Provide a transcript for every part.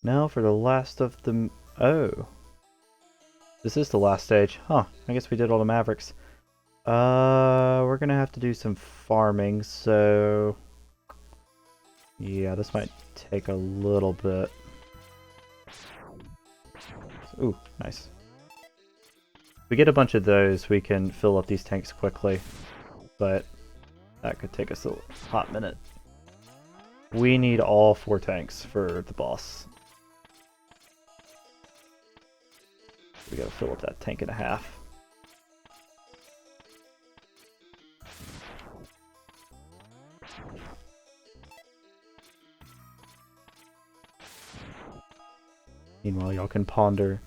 Now for the last of the... Oh. This is the last stage. Huh. I guess we did all the Mavericks. We're gonna have to do some farming, so... Yeah, this might take a little bit. Ooh, nice. If we get a bunch of those, we can fill up these tanks quickly. But that could take us a hot minute. We need all 4 tanks for the boss. We gotta fill up that tank and a half. Meanwhile, y'all can ponder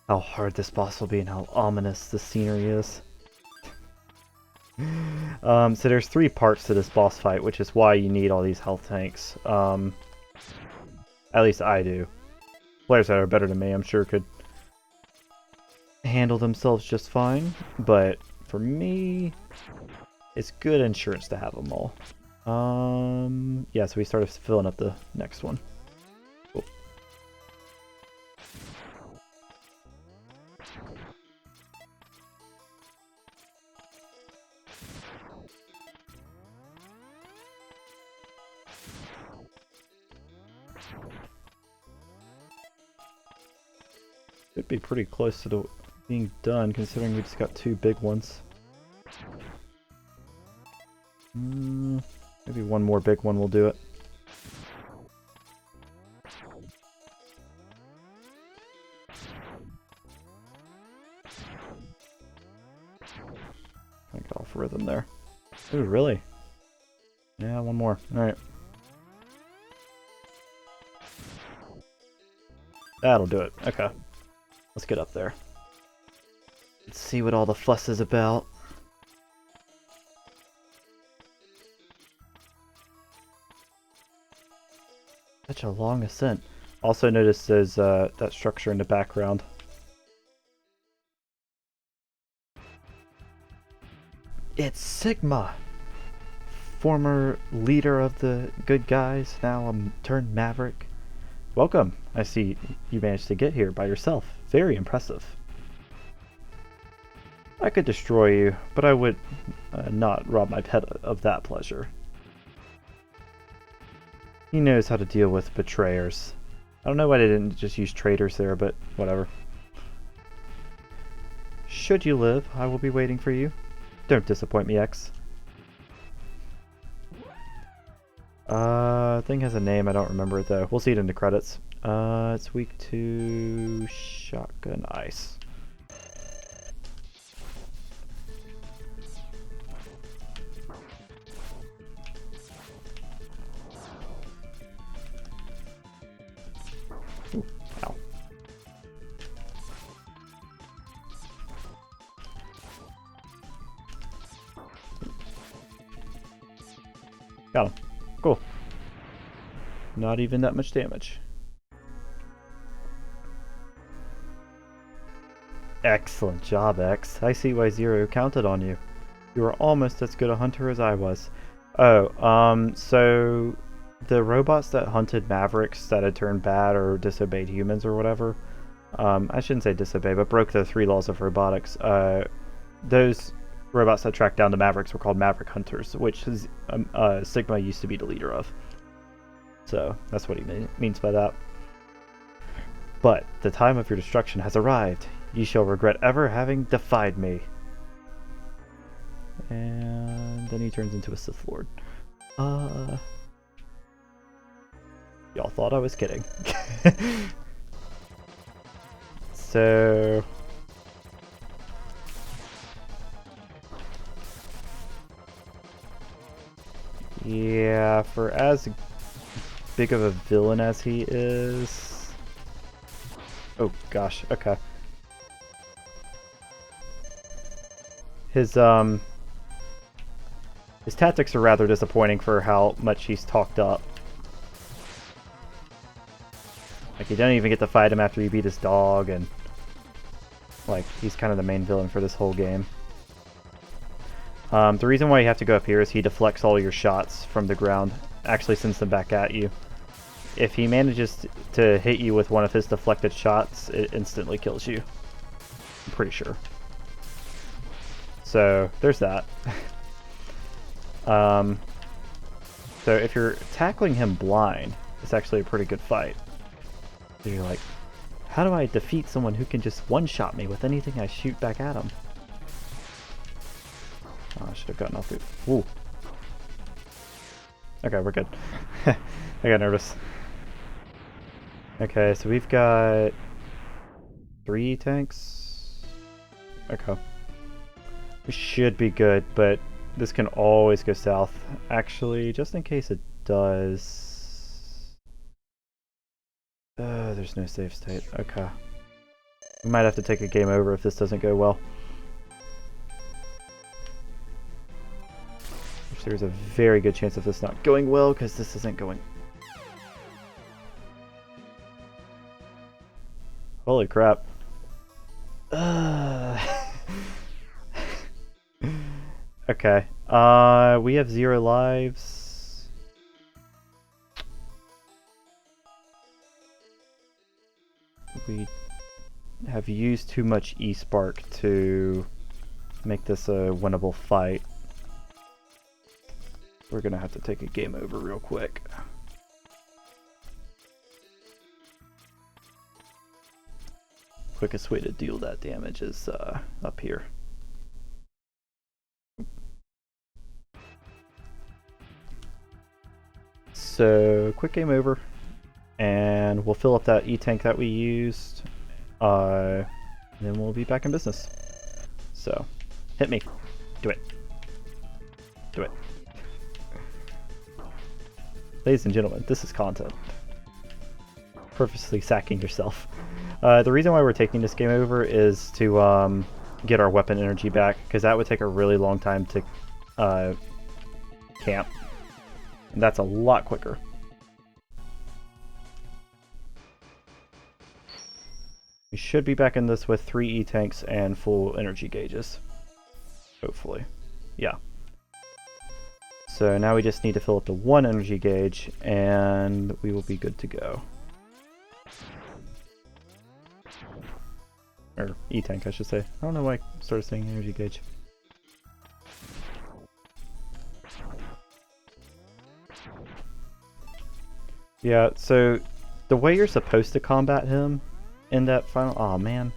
how hard this boss will be and how ominous the scenery is. So there's 3 parts to this boss fight, which is why you need all these health tanks. At least I do. Players that are better than me, I'm sure, could handle themselves just fine. But for me, it's good insurance to have them all. Yeah, so we started filling up the next one. Cool. Should be pretty close to being done, considering we just got 2 big ones. Maybe one more big one will do it. I got off rhythm there. Ooh, really? Yeah, one more. Alright. That'll do it. Okay. Let's get up there. Let's see what all the fuss is about. Such a long ascent. Also notice there's that structure in the background. It's Sigma! Former leader of the good guys, now a turned maverick. Welcome. I see you managed to get here by yourself. Very impressive. I could destroy you, but I would not rob my pet of that pleasure. He knows how to deal with betrayers. I don't know why they didn't just use traitors there, but whatever. Should you live, I will be waiting for you. Don't disappoint me, X. Thing has a name, I don't remember it though. We'll see it in the credits. It's weak to shotgun ice. Ooh, ow. Got him. Cool. Not even that much damage. Excellent job, X. I see why Zero counted on you. You are almost as good a hunter as I was. Oh, so the robots that hunted Mavericks that had turned bad or disobeyed humans or whatever, I shouldn't say disobey, but broke the 3 laws of robotics, those robots that tracked down the Mavericks were called Maverick Hunters, which is, Sigma used to be the leader of. So, that's what he means by that. But the time of your destruction has arrived. You shall regret ever having defied me. And then he turns into a Sith Lord. Y'all thought I was kidding. So... yeah, for as big of a villain as he is... Oh gosh, okay. His tactics are rather disappointing for how much he's talked up. Like, you don't even get to fight him after you beat his dog, and... like, he's kind of the main villain for this whole game. The reason why you have to go up here is he deflects all your shots from the ground, actually sends them back at you. if he manages to hit you with one of his deflected shots, it instantly kills you. I'm pretty sure. So there's that. So if you're tackling him blind, it's actually a pretty good fight. So you're like, how do I defeat someone who can just one-shot me with anything I shoot back at him? Oh, I should have gotten off the... Ooh. Okay, we're good. I got nervous. Okay, so we've got 3 tanks. Okay. We should be good, but this can always go south. Actually, just in case it does... there's no save state. Okay. We might have to take a game over if this doesn't go well. Which there's a very good chance of this not going well, because this isn't going... Holy crap. Okay. We have 0 lives. We have used too much E-Spark to make this a winnable fight. We're gonna have to take a game over real quick. Quickest way to deal that damage is up here. So, quick game over, and we'll fill up that E-Tank that we used, and then we'll be back in business. So, hit me. Do it. Do it. Ladies and gentlemen, this is content. Purposely sacking yourself. The reason why we're taking this game over is to get our weapon energy back, because that would take a really long time to camp. And that's a lot quicker. We should be back in this with 3 E-Tanks and full energy gauges. Hopefully. Yeah. So now we just need to fill up the 1 energy gauge, and we will be good to go. Or E-Tank, I should say. I don't know why I started saying energy gauge. Yeah, so the way you're supposed to combat him in that final... Aw, man.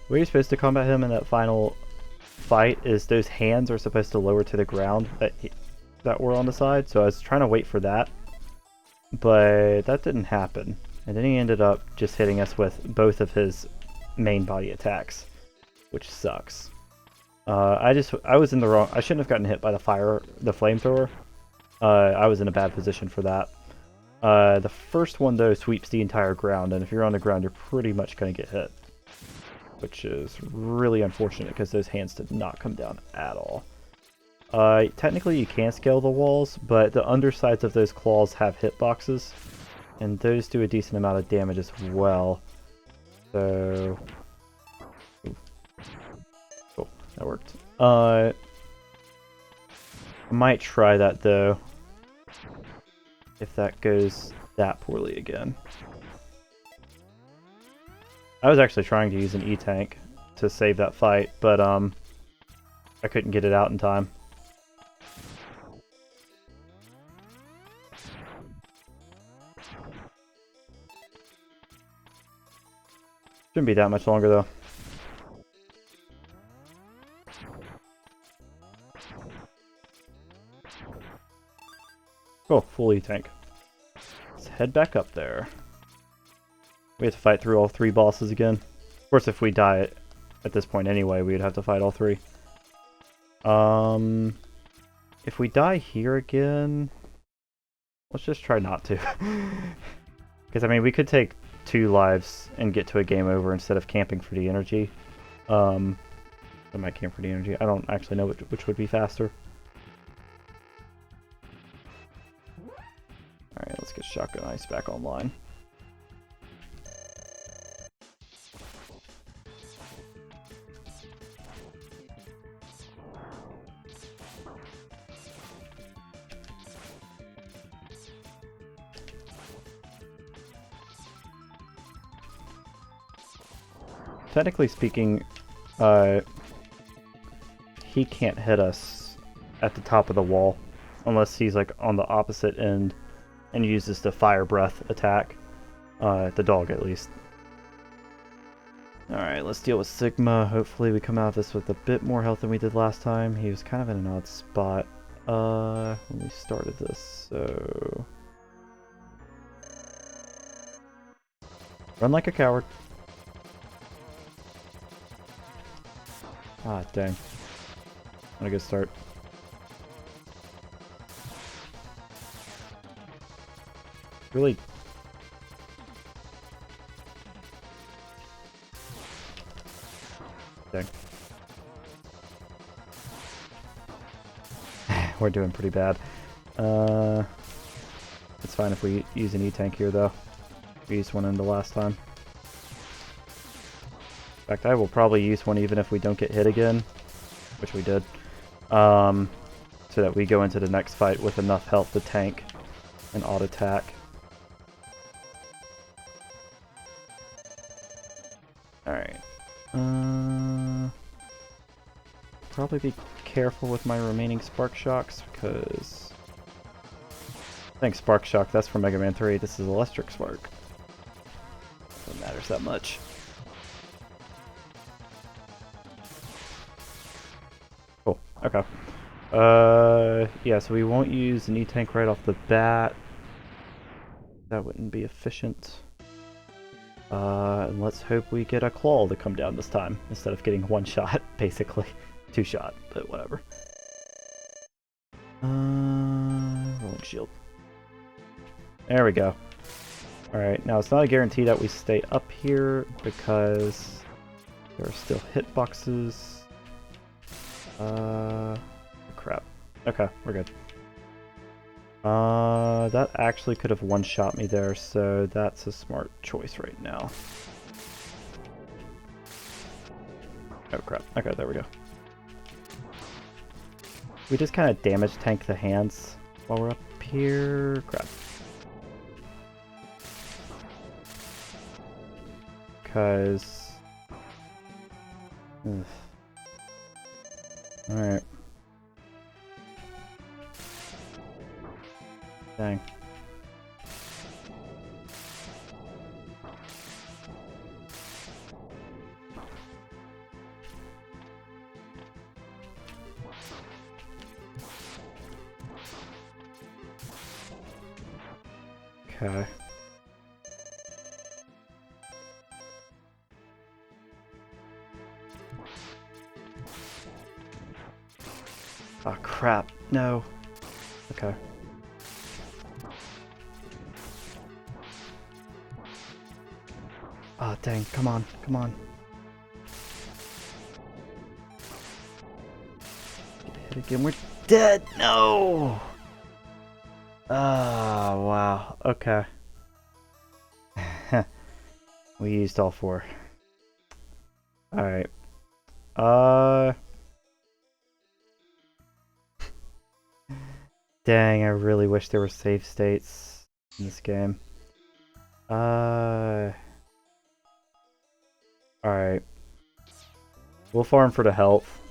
The way you're supposed to combat him in that final fight is those hands are supposed to lower to the ground that were on the side. So I was trying to wait for that, but that didn't happen. And then he ended up just hitting us with both of his main body attacks, which sucks. I was in the wrong... I shouldn't have gotten hit by the flamethrower. I was in a bad position for that. The first one, though, sweeps the entire ground, and if you're on the ground, you're pretty much going to get hit. Which is really unfortunate, because those hands did not come down at all. Technically, you can scale the walls, but the undersides of those claws have hitboxes, and those do a decent amount of damage as well. So... Cool, that worked. I might try that, though, if that goes that poorly again. I was actually trying to use an E-Tank to save that fight, but I couldn't get it out in time. Shouldn't be that much longer, though. Oh, full E-Tank. Let's head back up there. We have to fight through all 3 bosses again. Of course, if we die at this point anyway, we would have to fight all 3. If we die here again, let's just try not to. Because, I mean, we could take 2 lives and get to a game over instead of camping for the energy. I might camp for the energy. I don't actually know which would be faster. Alright, let's get Shotgun Ice back online. technically speaking, he can't hit us at the top of the wall unless he's like on the opposite end and uses the fire breath attack. The dog, at least. Alright, let's deal with Sigma. Hopefully we come out of this with a bit more health than we did last time. He was kind of in an odd spot when we started this, so... Run like a coward. Ah, dang. Not a good start. Really... Dang. We're doing pretty bad. It's fine if we use an E-tank here, though. We used one in the last time. In fact, I will probably use one even if we don't get hit again, which we did, so that we go into the next fight with enough health to tank an auto attack. Alright. Probably be careful with my remaining Spark Shocks, because... Thanks, Spark Shock, that's for Mega Man 3. This is Electric Spark. Doesn't matters that much. Cool, okay. Yeah, so we won't use an E-Tank right off the bat. That wouldn't be efficient. And let's hope we get a claw to come down this time, instead of getting one shot, basically. Two shot, but whatever. Rolling shield. There we go. Alright, now it's not a guarantee that we stay up here, because there are still hitboxes. Crap. Okay, we're good. That actually could have one-shot me there, so that's a smart choice right now. Oh crap. Okay, there we go. We just kind of damage tank the hands while we're up here. Crap. Because... Alright. Dang. Okay. Oh crap, no. Okay. Oh dang, come on, come on. Get hit again, we're dead! No! Oh, wow. Okay. We used all four. Alright. Dang, I really wish there were save states in this game. Alright. We'll farm for the health.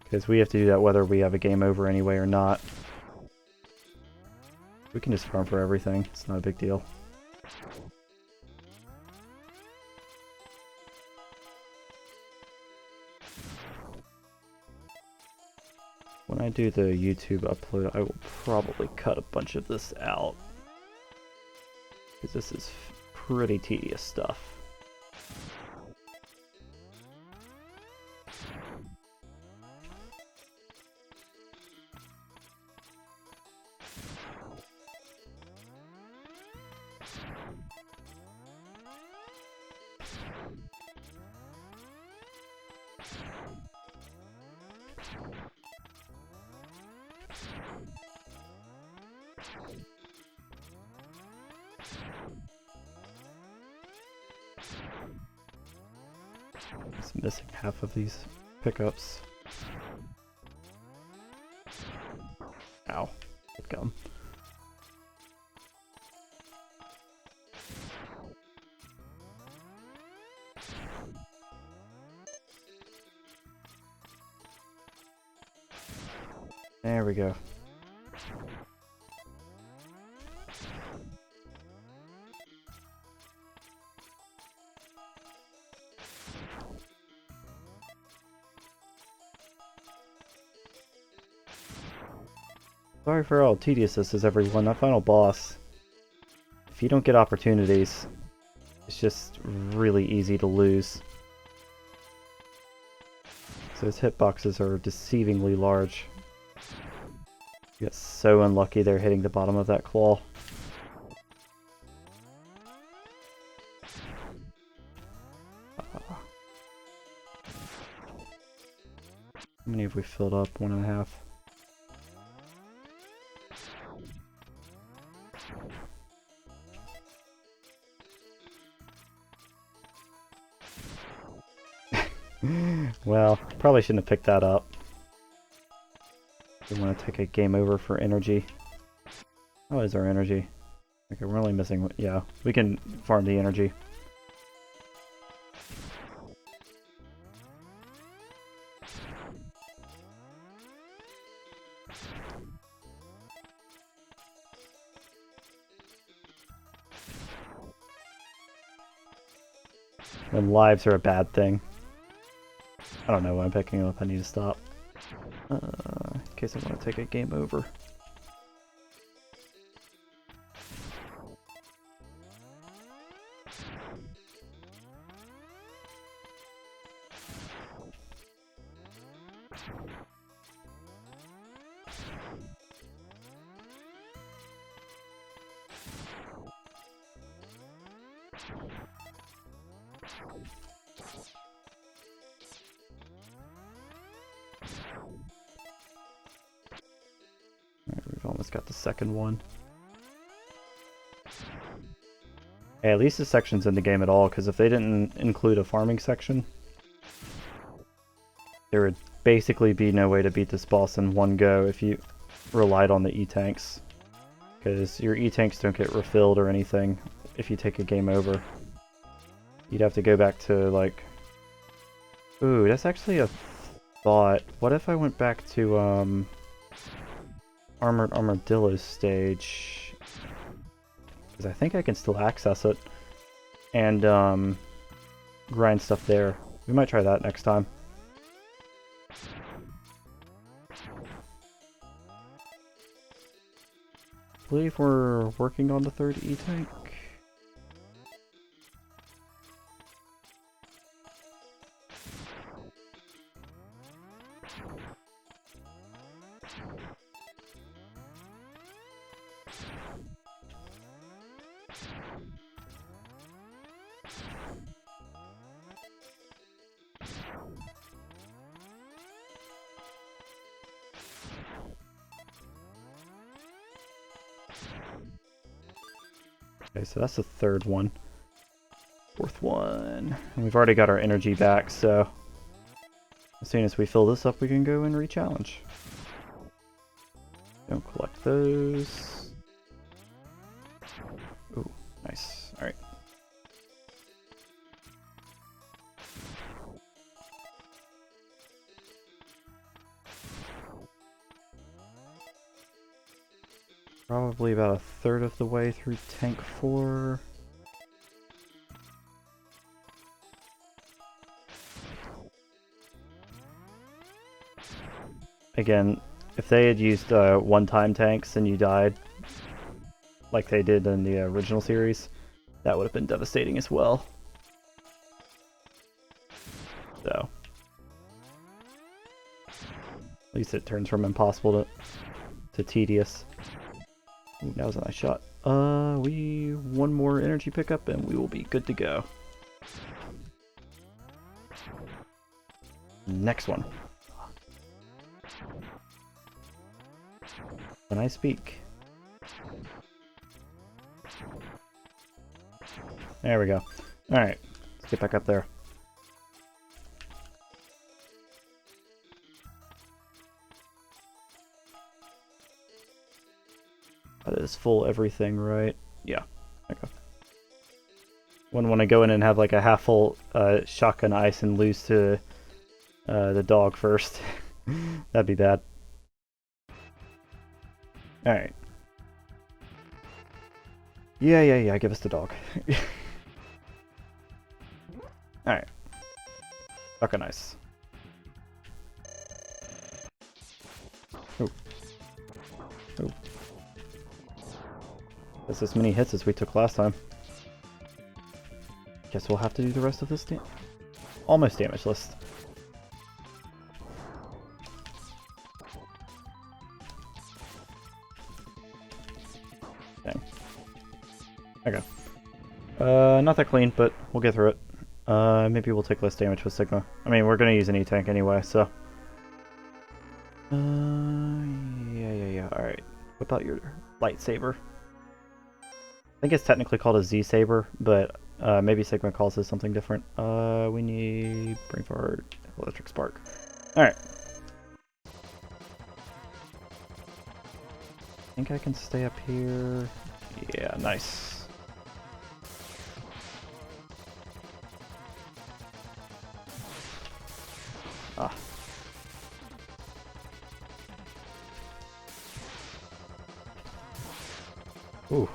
Because we have to do that whether we have a game over anyway or not. We can just farm for everything. It's not a big deal. When I do the YouTube upload, I will probably cut a bunch of this out. Because this is pretty tedious stuff. It's missing half of these pickups. Ow. Good gum. There we go. Sorry for how tedious this is, everyone. That final boss, if you don't get opportunities, it's just really easy to lose. So his hitboxes are deceivingly large. You get so unlucky they're hitting the bottom of that claw. How many have we filled up? 1.5. Well, probably shouldn't have picked that up. We want to take a game over for energy. Oh, is our energy? Okay, we're only missing... Yeah, we can farm the energy. When lives are a bad thing. I don't know what I'm picking up. I need to stop. In case I want to take a game over. We've almost got the second one. Hey, at least the section's in the game at all, because if they didn't include a farming section, there would basically be no way to beat this boss in one go if you relied on the E-tanks. Because your E-tanks don't get refilled or anything if you take a game over. You'd have to go back to, like... Ooh, that's actually a thought. What if I went back to, Armored Armadillo stage? Because I think I can still access it. And, grind stuff there. We might try that next time. I believe we're working on the third E-tank. Okay, so that's the third one. Fourth one. And we've already got our energy back, so as soon as we fill this up, we can go and re-challenge. Don't collect those. Ooh, nice. Alright. Probably about a third of the way through tank 4. Again, if they had used one-time tanks and you died, like they did in the original series, that would have been devastating as well. So, at least it turns from impossible to tedious. Ooh, that was a nice shot. One more energy pickup and we will be good to go. Next one. When I speak. There we go. Alright, let's get back up there. That is full everything, right? Yeah. Okay. Wouldn't want to go in and have like a half full shotgun ice and lose to the dog first. That'd be bad. Alright. Yeah, give us the dog. Alright. Fucking nice. Oh. Oh. That's as many hits as we took last time. Guess we'll have to do the rest of this almost damageless. Dang. Okay. Not that clean, but we'll get through it. Maybe we'll take less damage with Sigma. I mean, we're gonna use an E-Tank anyway, so... yeah. Alright. Whip out your lightsaber. I think it's technically called a Z-Saber, but maybe Sigma calls it something different. We need... Bring forward Electric Spark. Alright. I think I can stay up here. Yeah, nice. Ah. Ooh.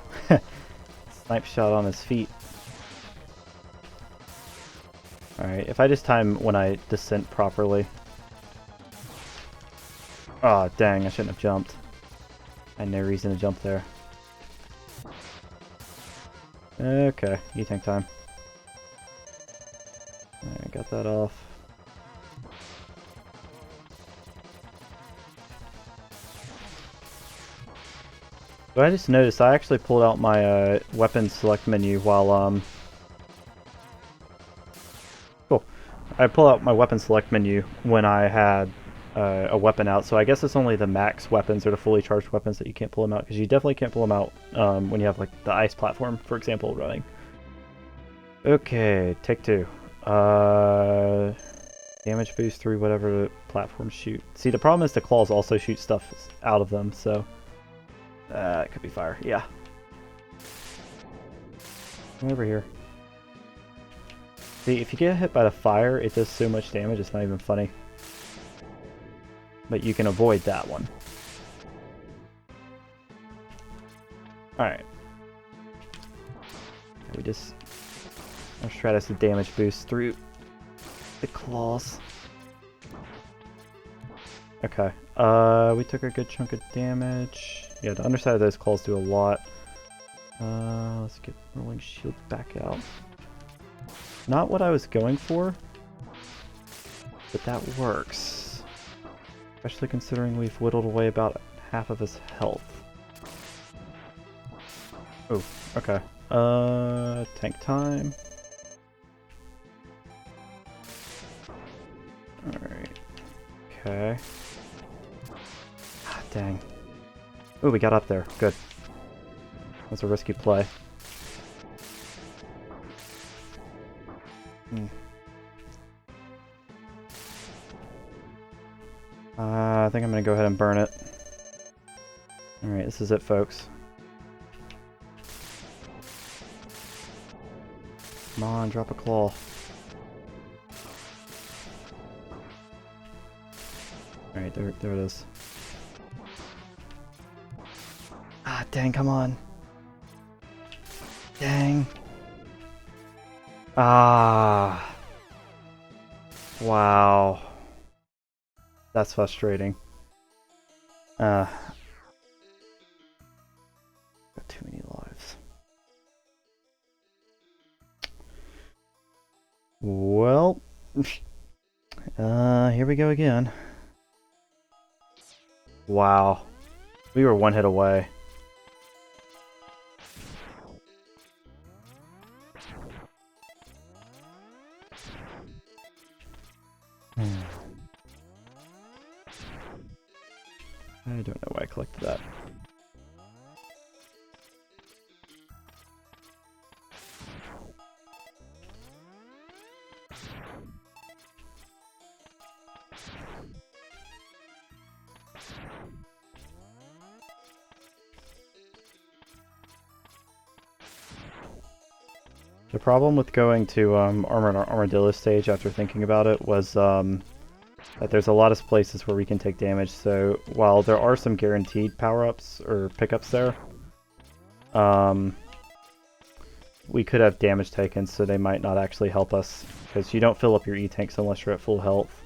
Snipe shot on his feet. Alright, if I just time when I descent properly. Oh, dang, I shouldn't have jumped. I had no reason to jump there. Okay, E-Tank time. Alright, got that off. So I just noticed I actually pulled out my weapon select menu while cool. I pulled out my weapon select menu when I had a weapon out, so I guess it's only the max weapons or the fully charged weapons that you can't pull them out, because you definitely can't pull them out when you have like the ice platform, for example, running. Okay, take two. Damage boost through whatever the platforms shoot. See, the problem is the claws also shoot stuff out of them, so it could be fire. Yeah. Come over here. See, if you get hit by the fire, it does so much damage, it's not even funny. But you can avoid that one. Alright. We just... Let's try to damage boost through the claws. Okay. We took a good chunk of damage. Yeah, the underside of those claws do a lot. Let's get Rolling Shield back out. Not what I was going for, but that works. Especially considering we've whittled away about half of his health. Oh, okay. Tank time. Alright. Okay. Ah, dang. Oh, we got up there. Good. That's a risky play. I think I'm gonna go ahead and burn it. Alright, this is it, folks. Come on, drop a claw. Alright, there it is. Ah, dang, come on. Dang. Ah. Wow. That's frustrating. Got too many lives. Well, here we go again. Wow. We were one hit away. I don't know why I collected that. The problem with going to Armored Armadillo stage after thinking about it was that there's a lot of places where we can take damage, so while there are some guaranteed power-ups or pickups there, we could have damage taken, so they might not actually help us, because you don't fill up your E-tanks unless you're at full health.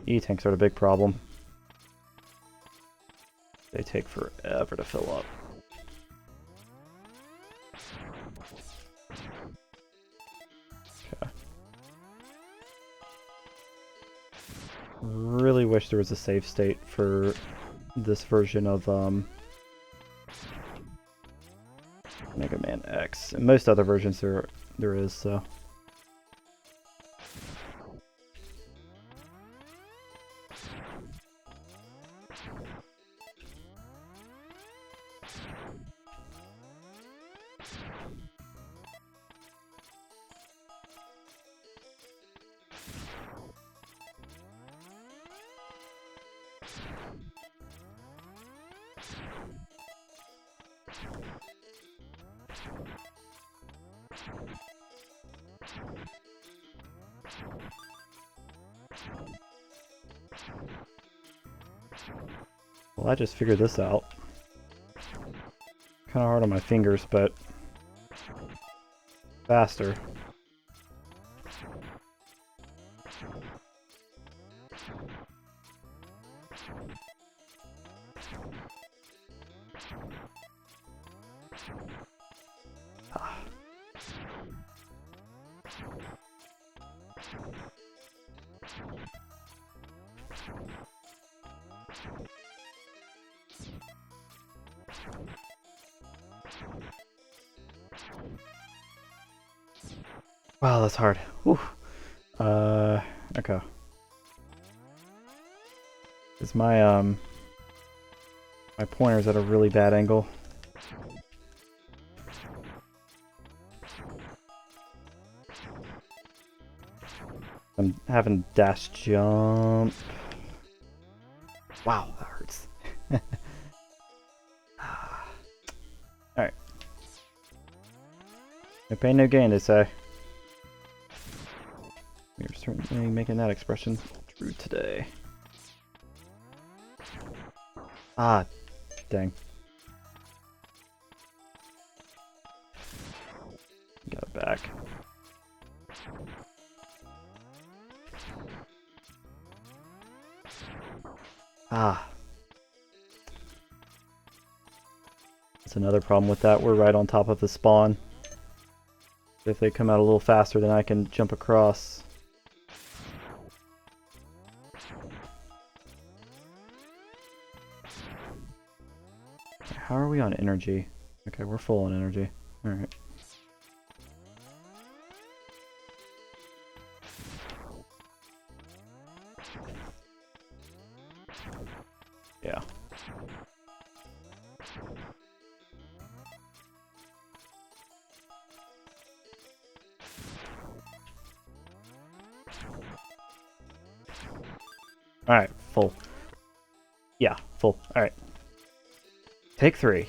E-tanks are the big problem. They take forever to fill up. Okay. Really wish there was a save state for this version of Mega Man X. In most other versions there is, so. Well, I just figured this out. Kind of hard on my fingers, but faster. Ah. Wow, that's hard. Whew. Okay. Is my my pointer's at a really bad angle. I'm having dash jump. Wow, that hurts. Alright. No pain, no gain, they say. We're certainly making that expression true today. Ah, dang. Got it back. Ah. That's another problem with that. We're right on top of the spawn. If they come out a little faster, then I can jump across. How are we on energy? Okay, we're full on energy. Alright. Yeah. Alright, full. Yeah, full. Alright. Take 3.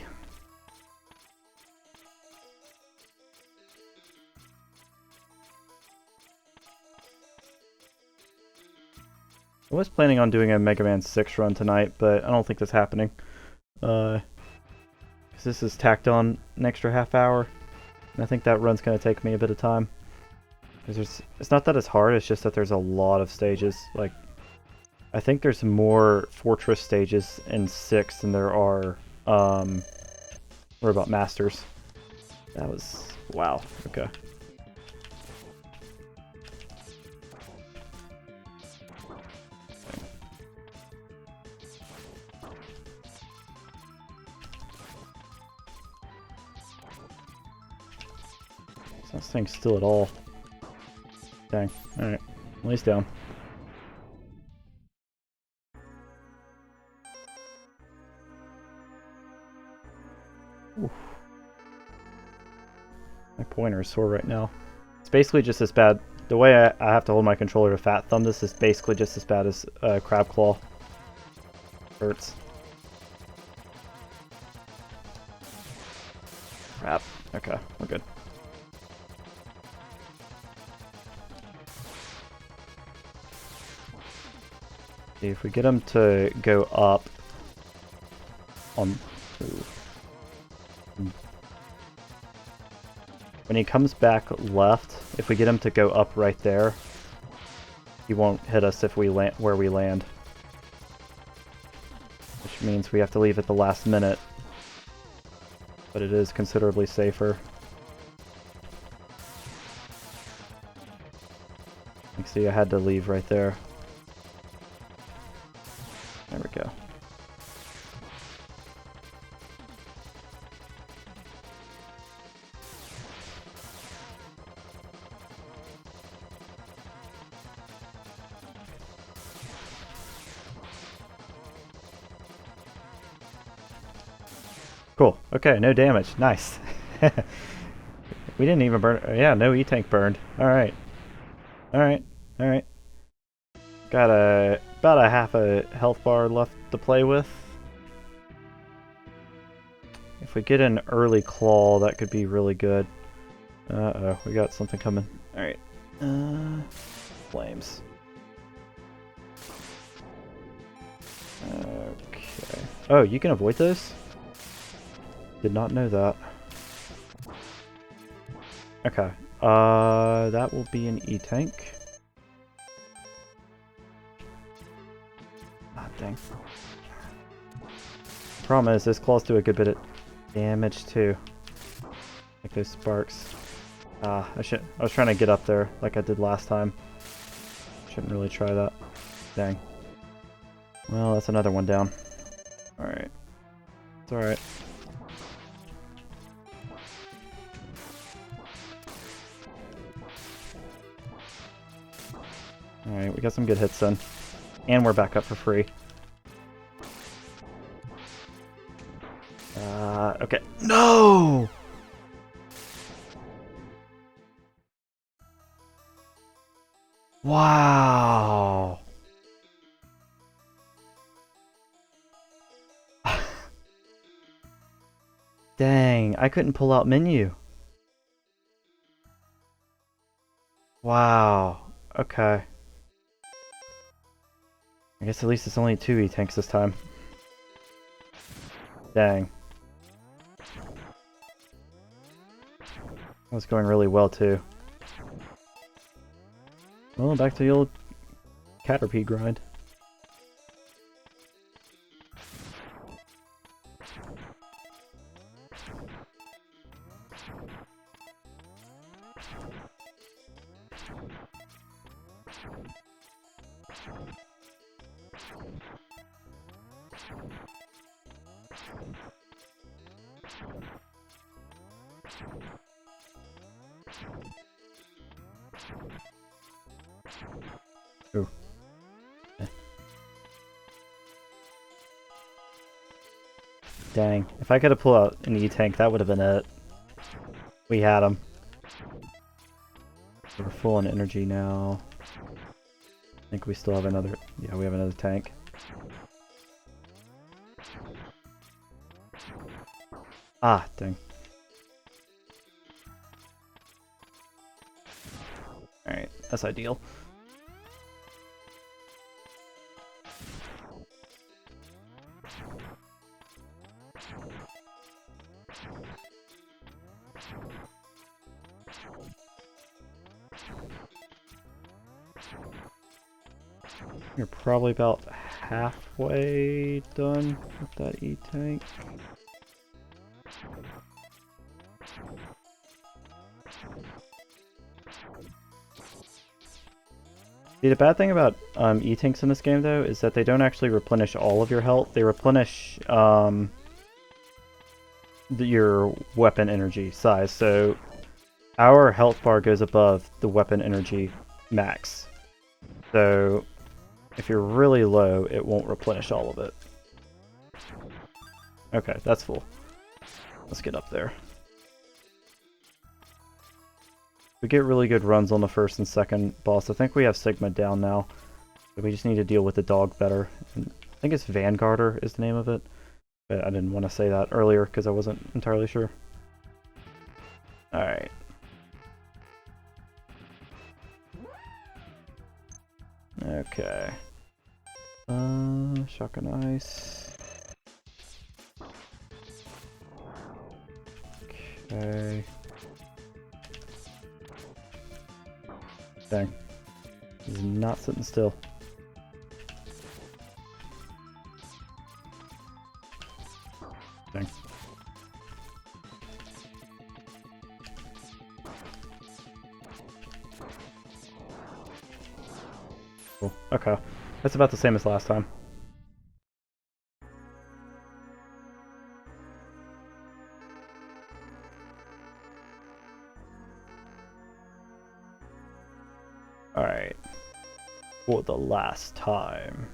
I was planning on doing a Mega Man 6 run tonight, but I don't think that's happening. Because this is tacked on an extra half hour. And I think that run's going to take me a bit of time. Because it's not that it's hard, it's just that there's a lot of stages. Like, I think there's more Fortress stages in 6 than there are Robot Masters. That was... wow, okay. It's not staying still at all. Dang, alright. At least down. Oof. My pointer is sore right now. It's basically just as bad. The way I have to hold my controller to fat thumb this is basically just as bad as Crab Claw. Hurts. Crap. Okay, we're good. See, if we get him to go up on... Ooh. When he comes back left, if we get him to go up right there, he won't hit us if we land where we land. Which means we have to leave at the last minute. But it is considerably safer. You see, I had to leave right there. There we go. Cool. Okay, no damage. Nice. We didn't even burn... Yeah, no E-Tank burned. Alright. Alright. Alright. Got about a half a health bar left to play with. If we get an early claw, that could be really good. Uh-oh, we got something coming. Alright. Flames. Okay. Oh, you can avoid those? Did not know that. Okay. That will be an E-Tank. Ah, dang. Problem is, this claws do a good bit of damage too. Like those sparks. I was trying to get up there like I did last time. Shouldn't really try that. Dang. Well, that's another one down. Alright. It's alright. Alright, we got some good hits then. And we're back up for free. Okay. No! Wow! Dang, I couldn't pull out menu. Wow. Okay. I guess at least it's only 2 E-Tanks this time. Dang. That was going really well too. Well, back to the old Caterpie grind. Ooh. Dang. If I could have pulled out an E-Tank, that would have been it. We had him. We're full on energy now. I think we still have another... Yeah, we have another tank. Ah, dang. Alright, that's ideal. You're probably about halfway done with that E-Tank. See, the bad thing about E-Tanks in this game, though, is that they don't actually replenish all of your health. They replenish your weapon energy size. So our health bar goes above the weapon energy max. So if you're really low, it won't replenish all of it. Okay, that's full. Let's get up there. We get really good runs on the first and second boss. I think we have Sigma down now. But we just need to deal with the dog better. And I think it's Vanguarder is the name of it. But I didn't want to say that earlier because I wasn't entirely sure. Alright. Okay. Shotgun ice. Okay. Dang. He's not sitting still. Dang. Cool. Okay. That's about the same as last time. Alright. For the last time.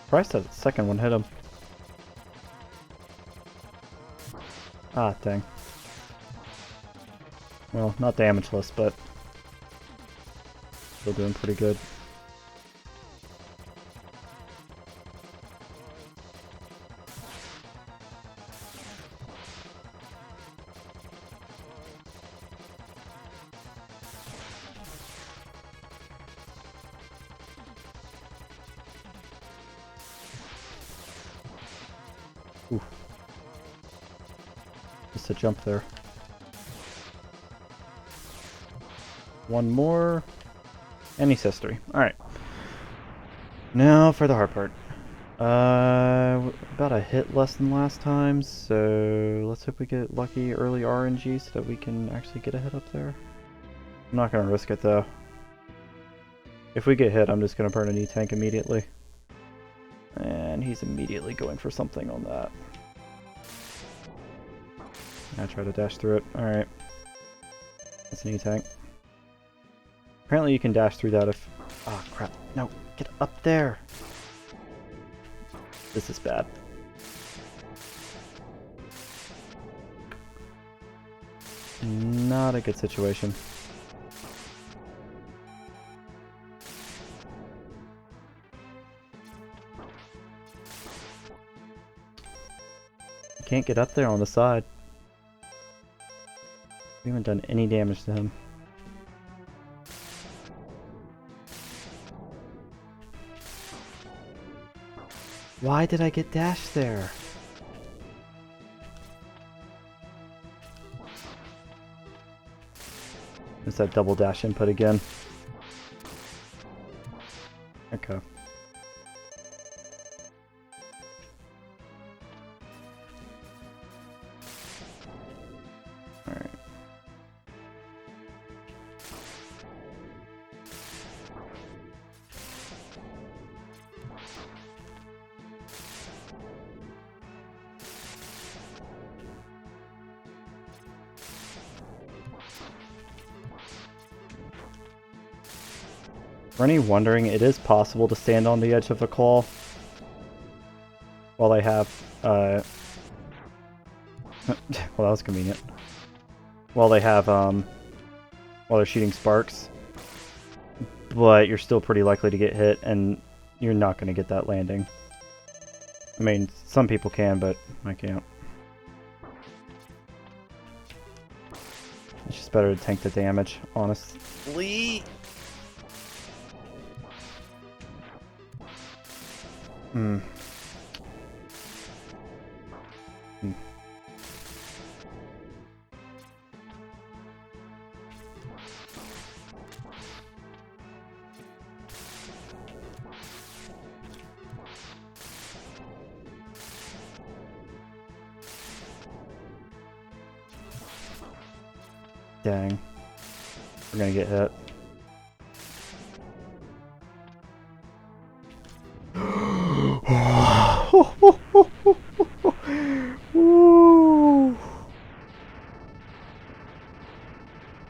Surprised that second one hit him. Ah, dang. Well, not damageless, but still doing pretty good. Oof. Just a jump there. One more. And he says 3. Alright. Now for the hard part. About a hit less than last time, so let's hope we get lucky early RNG so that we can actually get a hit up there. I'm not gonna risk it though. If we get hit, I'm just gonna burn an E-tank immediately. And he's immediately going for something on that. I try to dash through it. Alright. That's an E-tank. Apparently you can dash through that if... Oh crap. No, get up there! This is bad. Not a good situation. Can't get up there on the side. We haven't done any damage to him. Why did I get dashed there? There's that double dash input again. Okay. Alright. For any wondering, it is possible to stand on the edge of a claw while they have, well, that was convenient. While they have, while they're shooting sparks. But you're still pretty likely to get hit, and you're not going to get that landing. I mean, some people can, but I can't. It's just better to tank the damage, honestly. Hmm. Dang. We're gonna get hit.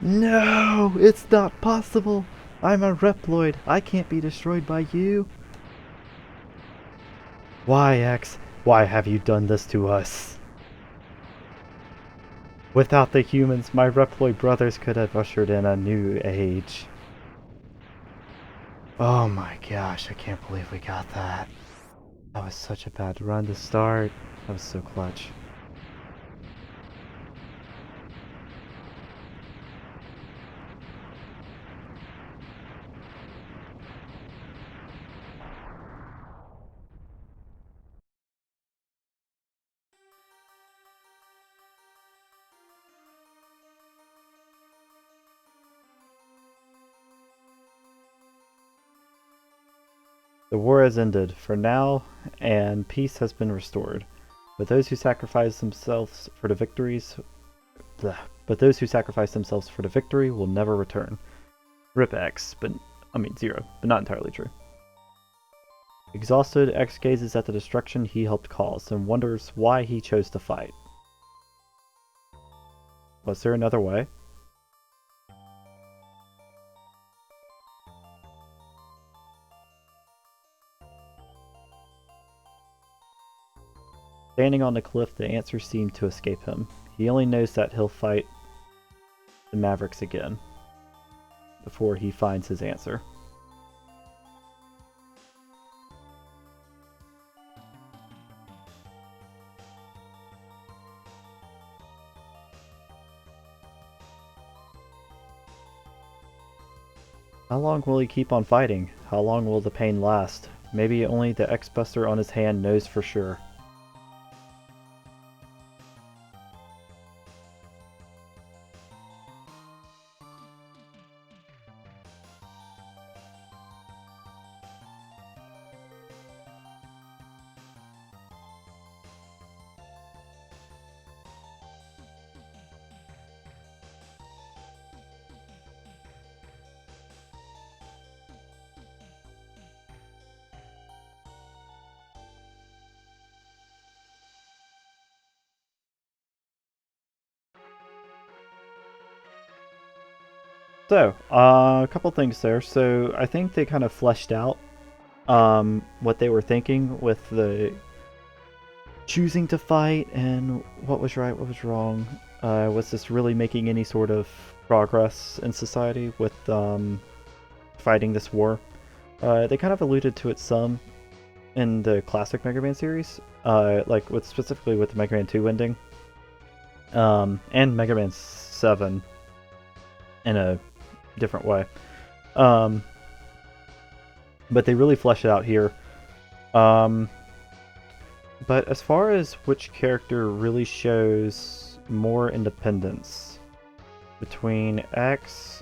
No, it's not possible. I'm a Reploid. I can't be destroyed by you. Why, X? Why have you done this to us? Without the humans, my Reploid brothers could have ushered in a new age. Oh my gosh, I can't believe we got that. That was such a bad run to start. That was so clutch. The war has ended for now, and peace has been restored. But those who sacrifice themselves for the victories, but those who sacrifice themselves for the victory will never return. Rip X, Zero, but not entirely true. Exhausted, X gazes at the destruction he helped cause and wonders why he chose to fight. Was there another way? Standing on the cliff, the answer seemed to escape him. He only knows that he'll fight the Mavericks again before he finds his answer. How long will he keep on fighting? How long will the pain last? Maybe only the X-Buster on his hand knows for sure. So, a couple things there. So, I think they kind of fleshed out what they were thinking with the choosing to fight and what was right, what was wrong. Was this really making any sort of progress in society with fighting this war? They kind of alluded to it some in the classic Mega Man series, like specifically with the Mega Man 2 ending, and Mega Man 7 in a different way. But they really flesh it out here. But as far as which character really shows more independence between X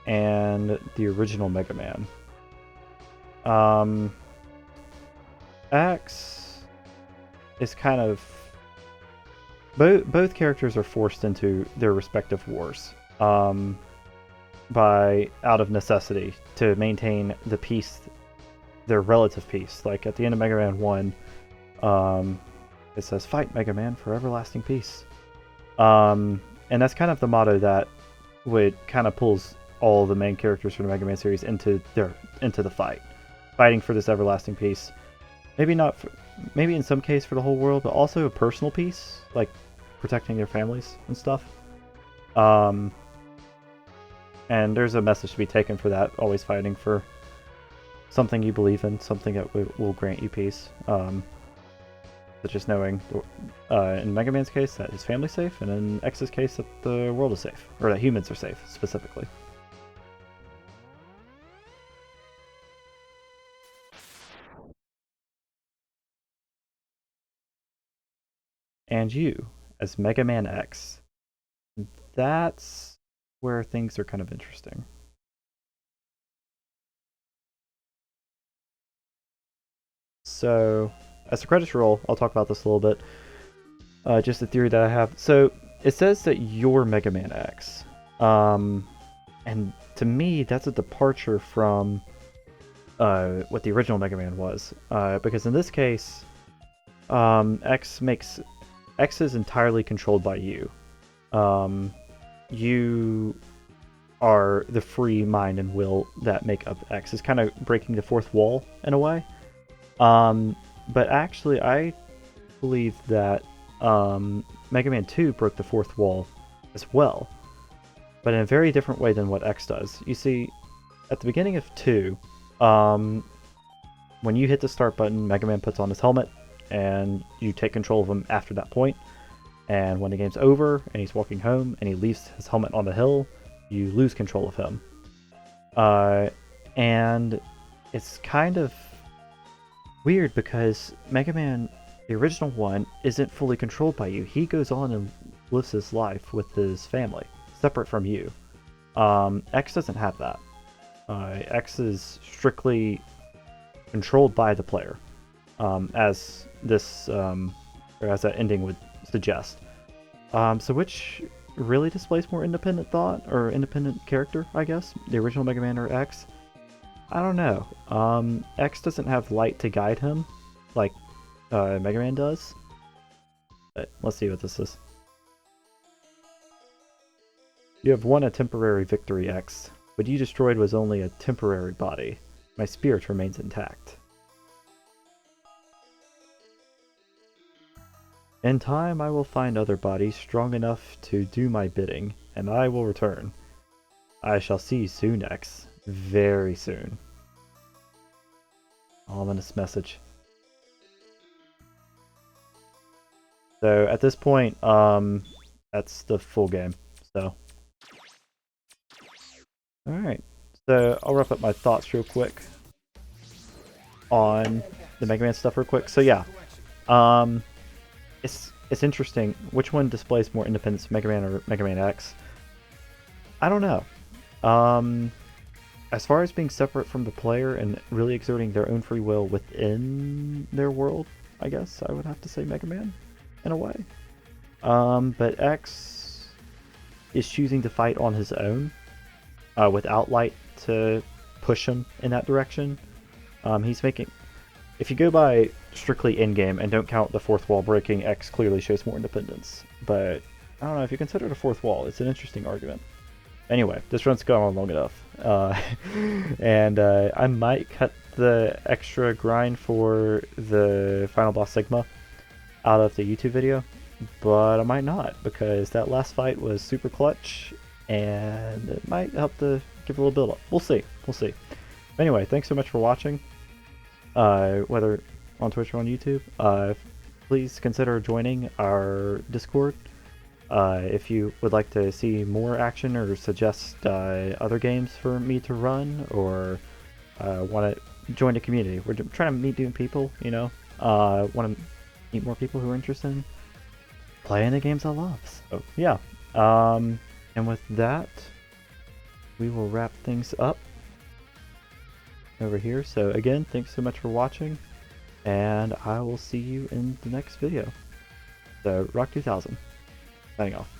and the original Mega Man, X is kind of both characters are forced into their respective wars. By out of necessity to maintain the peace, their relative peace. Like at the end of Mega Man 1, it says, "Fight Mega Man for everlasting peace." And that's kind of the motto that would kind of pulls all the main characters from the Mega Man series into the fight, fighting for this everlasting peace. Maybe not, maybe in some case for the whole world, but also a personal peace, like protecting their families and stuff. And there's a message to be taken for that, always fighting for something you believe in, something that will grant you peace. But just knowing, in Mega Man's case, that his family's safe, and in X's case, that the world is safe, or that humans are safe, specifically. And you, as Mega Man X, that's where things are kind of interesting. So, as the credits roll, I'll talk about this a little bit. Just a theory that I have. So, it says that you're Mega Man X. And to me, that's a departure from what the original Mega Man was. Because in this case, X is entirely controlled by you. You are the free mind and will that make up X. It's kind of breaking the fourth wall in a way. But actually, I believe that Mega Man 2 broke the fourth wall as well, but in a very different way than what X does. You see, at the beginning of 2, when you hit the start button, Mega Man puts on his helmet, and you take control of him after that point. And when the game's over, and he's walking home, and he leaves his helmet on the hill, you lose control of him. And it's kind of weird because Mega Man, the original one, isn't fully controlled by you. He goes on and lives his life with his family, separate from you. X doesn't have that. X is strictly controlled by the player, as this or as that ending would suggest. So which really displays more independent thought or independent character, I guess? The original Mega Man or X? I don't know. X doesn't have light to guide him like Mega Man does. But let's see what this is. You have won a temporary victory, X. What you destroyed was only a temporary body. My spirit remains intact. In time, I will find other bodies strong enough to do my bidding, and I will return. I shall see you soon, X. Very soon. Ominous message. So at this point, that's the full game. So, alright. So I'll wrap up my thoughts real quick on the Mega Man stuff real quick. So yeah, it's interesting. Which one displays more independence, Mega Man or Mega Man X? I don't know. As far as being separate from the player and really exerting their own free will within their world, I guess I would have to say Mega Man, in a way. But X is choosing to fight on his own, without light to push him in that direction. He's making... If you go by strictly in-game and don't count the fourth wall breaking, X clearly shows more independence. But, I don't know, if you consider the fourth wall, it's an interesting argument. Anyway, this run's gone on long enough. And I might cut the extra grind for the final boss Sigma out of the YouTube video, but I might not, because that last fight was super clutch, and it might help to give a little build up. We'll see. We'll see. Anyway, thanks so much for watching. Whether on Twitch or on YouTube, please consider joining our Discord. If you would like to see more action or suggest other games for me to run, or want to join the community. We're trying to meet new people, you know. Want to meet more people who are interested in playing the games I love. So yeah. And with that, we will wrap things up over here. So again, thanks so much for watching, and I will see you in the next video. So Rock 2000, signing off.